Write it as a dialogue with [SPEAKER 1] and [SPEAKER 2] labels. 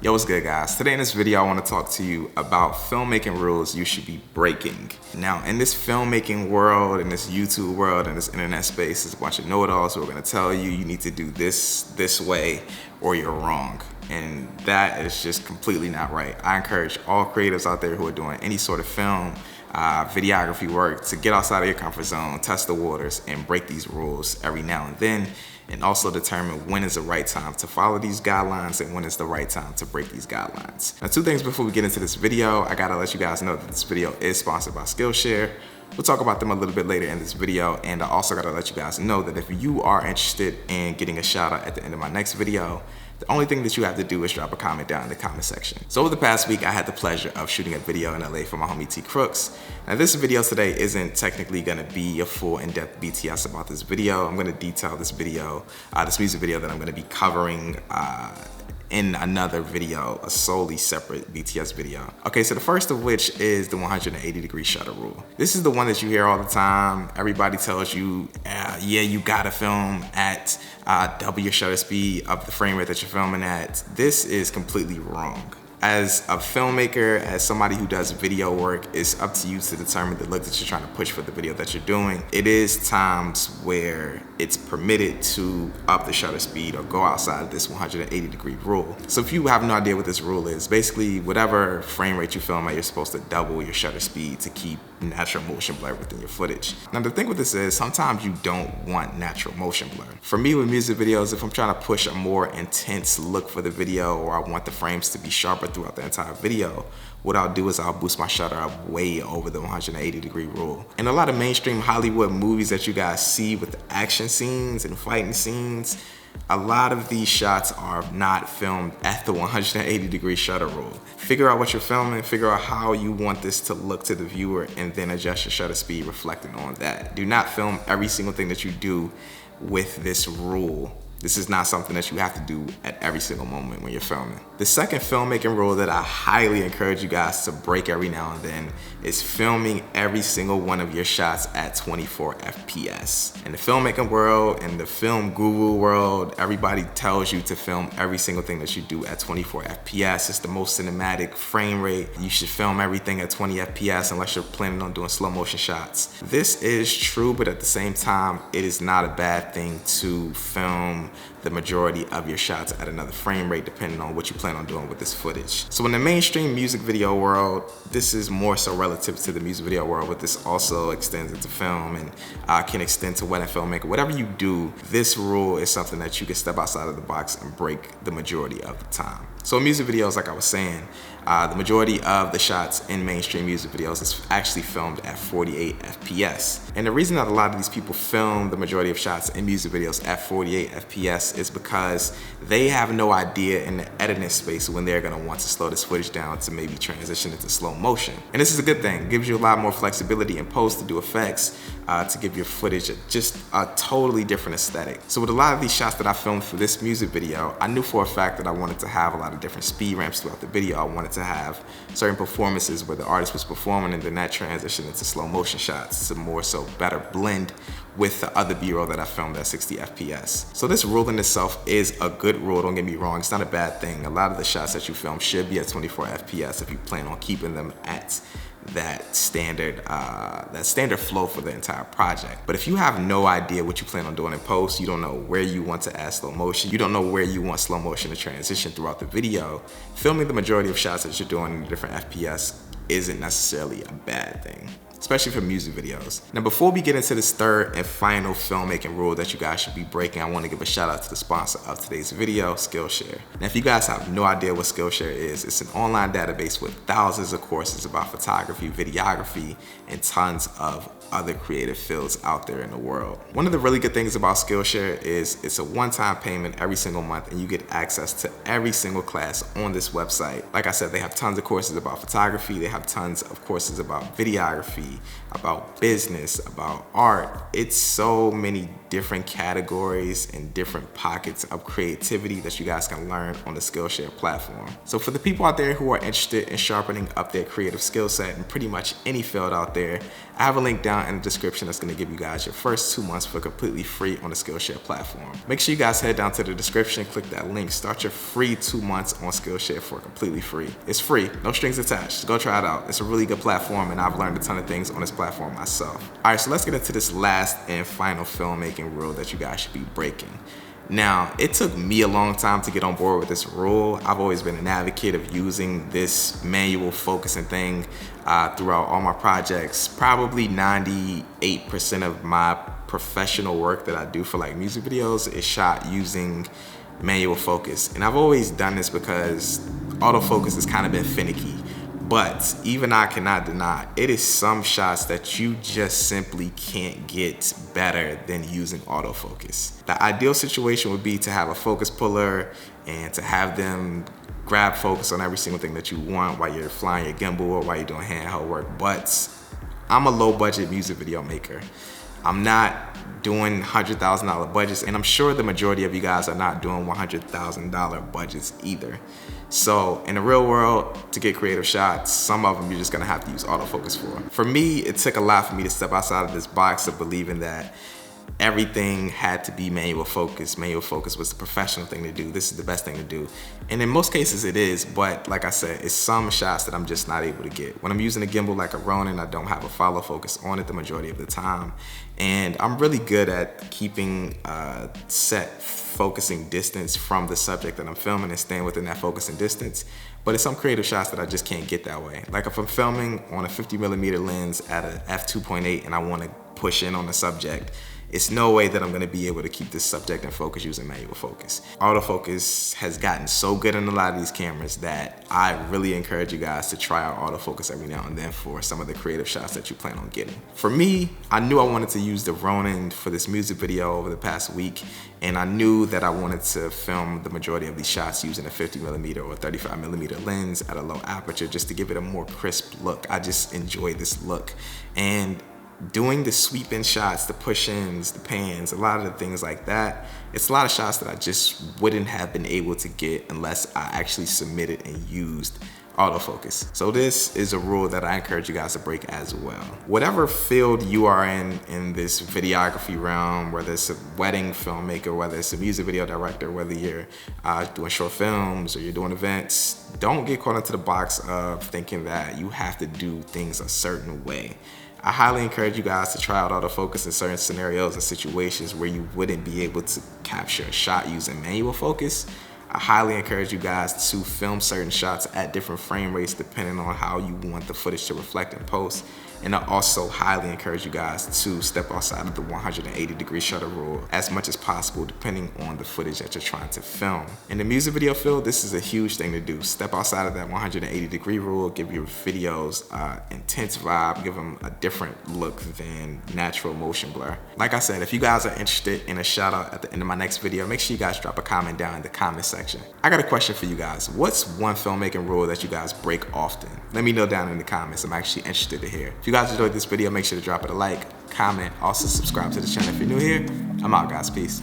[SPEAKER 1] Yo, what's good, guys? Today in this video, I want to talk to you about filmmaking rules you should be breaking. Now, in this filmmaking world, in this YouTube world, in this internet space, there's a bunch of know-it-alls who are going to tell you you need to do this way or you're wrong. And that is just completely not right. I encourage all creatives out there who are doing any sort of film, videography work to get outside of your comfort zone, test the waters, and break these rules every now and then, and also determine when is the right time to follow these guidelines and when is the right time to break these guidelines. Now, two things before we get into this video. I gotta let you guys know that this video is sponsored by Skillshare. We'll talk about them a little bit later in this video, and I also gotta let you guys know that if you are interested in getting a shout out at the end of my next video, the only thing that you have to do is drop a comment down in the comment section. So over the past week, I had the pleasure of shooting a video in LA for my homie T Crooks. Now this video today isn't technically gonna be a full in-depth BTS about this video. I'm gonna detail this video, this music video that I'm gonna be covering in another video, a solely separate BTS video. Okay, so the first of which is the 180-degree shutter rule. This is the one that you hear all the time. Everybody tells you, yeah, you gotta film at double your shutter speed of the frame rate that you're filming at. This is completely wrong. As a filmmaker, as somebody who does video work, it's up to you to determine the look that you're trying to push for the video that you're doing. It is times where it's permitted to up the shutter speed or go outside of this 180-degree rule. So if you have no idea what this rule is, basically whatever frame rate you film at, you're supposed to double your shutter speed to keep natural motion blur within your footage. Now the thing with this is sometimes you don't want natural motion blur. For me with music videos, if I'm trying to push a more intense look for the video or I want the frames to be sharper throughout the entire video, what I'll do is I'll boost my shutter up way over the 180-degree rule. In a lot of mainstream Hollywood movies that you guys see with the action scenes and fighting scenes, a lot of these shots are not filmed at the 180-degree shutter rule. Figure out what you're filming, figure out how you want this to look to the viewer, and then adjust your shutter speed reflecting on that. Do not film every single thing that you do with this rule. This is not something that you have to do at every single moment when you're filming. The second filmmaking rule that I highly encourage you guys to break every now and then is filming every single one of your shots at 24 FPS. In the filmmaking world, in the film guru world, everybody tells you to film every single thing that you do at 24 FPS. It's the most cinematic frame rate. You should film everything at 20 FPS unless you're planning on doing slow motion shots. This is true, but at the same time, it is not a bad thing to film the majority of your shots at another frame rate depending on what you plan on doing with this footage. So in the mainstream music video world, this is more so relative to the music video world, but this also extends into film and can extend to wedding filmmaker. Whatever you do, this rule is something that you can step outside of the box and break the majority of the time. So in music videos, like I was saying, the majority of the shots in mainstream music videos is actually filmed at 48 FPS. And the reason that a lot of these people film the majority of shots in music videos at 48 FPS is because they have no idea in the editing space when they're gonna want to slow this footage down to maybe transition into slow motion. And this is a good thing. It gives you a lot more flexibility in post to do effects, to give your footage just a totally different aesthetic. So with a lot of these shots that I filmed for this music video, I knew for a fact that I wanted to have a lot of different speed ramps throughout the video. I wanted to have certain performances where the artist was performing and then that transitioned into slow motion shots to more so better blend with the other B-roll that I filmed at 60 FPS. So this rule in itself is a good rule, don't get me wrong, it's not a bad thing. A lot of the shots that you film should be at 24 FPS if you plan on keeping them at that standard flow for the entire project. But if you have no idea what you plan on doing in post, you don't know where you want to add slow motion, you don't know where you want slow motion to transition throughout the video, filming the majority of shots that you're doing in different FPS isn't necessarily a bad thing, especially for music videos. Now, before we get into this third and final filmmaking rule that you guys should be breaking, I want to give a shout out to the sponsor of today's video, Skillshare. Now, if you guys have no idea what Skillshare is, it's an online database with thousands of courses about photography, videography, and tons of other creative fields out there in the world. One of the really good things about Skillshare is it's a one-time payment every single month and you get access to every single class on this website. Like I said, they have tons of courses about photography, they have tons of courses about videography, about business, about art. It's so many different categories and different pockets of creativity that you guys can learn on the Skillshare platform. So for the people out there who are interested in sharpening up their creative skill set in pretty much any field out there, I have a link down down in the description that's gonna give you guys your first 2 months for completely free on the Skillshare platform. Make sure you guys head down to the description, click that link, start your free 2 months on Skillshare for completely free. It's free, no strings attached. Just go try it out. It's a really good platform and I've learned a ton of things on this platform myself. All right, so let's get into this last and final filmmaking rule that you guys should be breaking. Now, it took me a long time to get on board with this rule. I've always been an advocate of using this manual focusing thing throughout all my projects. Probably 98% of my professional work that I do for like music videos is shot using manual focus. And I've always done this because autofocus has kind of been finicky. But even I cannot deny, it is some shots that you just simply can't get better than using autofocus. The ideal situation would be to have a focus puller and to have them grab focus on every single thing that you want while you're flying your gimbal or while you're doing handheld work. But I'm a low budget music video maker. I'm not doing $100,000 budgets, and I'm sure the majority of you guys are not doing $100,000 budgets either. So in the real world, to get creative shots, some of them you're just gonna have to use autofocus for. For me, it took a lot for me to step outside of this box of believing that everything had to be manual focus. Manual focus was the professional thing to do. This is the best thing to do. And in most cases it is, but like I said, it's some shots that I'm just not able to get. When I'm using a gimbal like a Ronin, I don't have a follow focus on it the majority of the time. And I'm really good at keeping a set focusing distance from the subject that I'm filming and staying within that focusing distance. But it's some creative shots that I just can't get that way. Like if I'm filming on a 50mm lens at a f2.8 and I want to push in on the subject, it's no way that I'm gonna be able to keep this subject in focus using manual focus. Autofocus has gotten so good in a lot of these cameras that I really encourage you guys to try out autofocus every now and then for some of the creative shots that you plan on getting. For me, I knew I wanted to use the Ronin for this music video over the past week, and I knew that I wanted to film the majority of these shots using a 50mm or 35mm lens at a low aperture just to give it a more crisp look. I just enjoy this look. And doing the sweep in shots, the push-ins, the pans, a lot of the things like that, it's a lot of shots that I just wouldn't have been able to get unless I actually submitted and used autofocus. So this is a rule that I encourage you guys to break as well. Whatever field you are in this videography realm, whether it's a wedding filmmaker, whether it's a music video director, whether you're doing short films or you're doing events, don't get caught into the box of thinking that you have to do things a certain way. I highly encourage you guys to try out autofocus in certain scenarios and situations where you wouldn't be able to capture a shot using manual focus. I highly encourage you guys to film certain shots at different frame rates depending on how you want the footage to reflect in post. And I also highly encourage you guys to step outside of the 180-degree shutter rule as much as possible depending on the footage that you're trying to film. In the music video field, this is a huge thing to do. Step outside of that 180-degree rule, give your videos intense vibe, give them a different look than natural motion blur. Like I said, if you guys are interested in a shout out at the end of my next video, make sure you guys drop a comment down in the comment section. I got a question for you guys. What's one filmmaking rule that you guys break often? Let me know down in the comments. I'm actually interested to hear. If you guys enjoyed this video, make sure to drop it a like, comment, also subscribe to the channel if you're new here. I'm out, guys. Peace.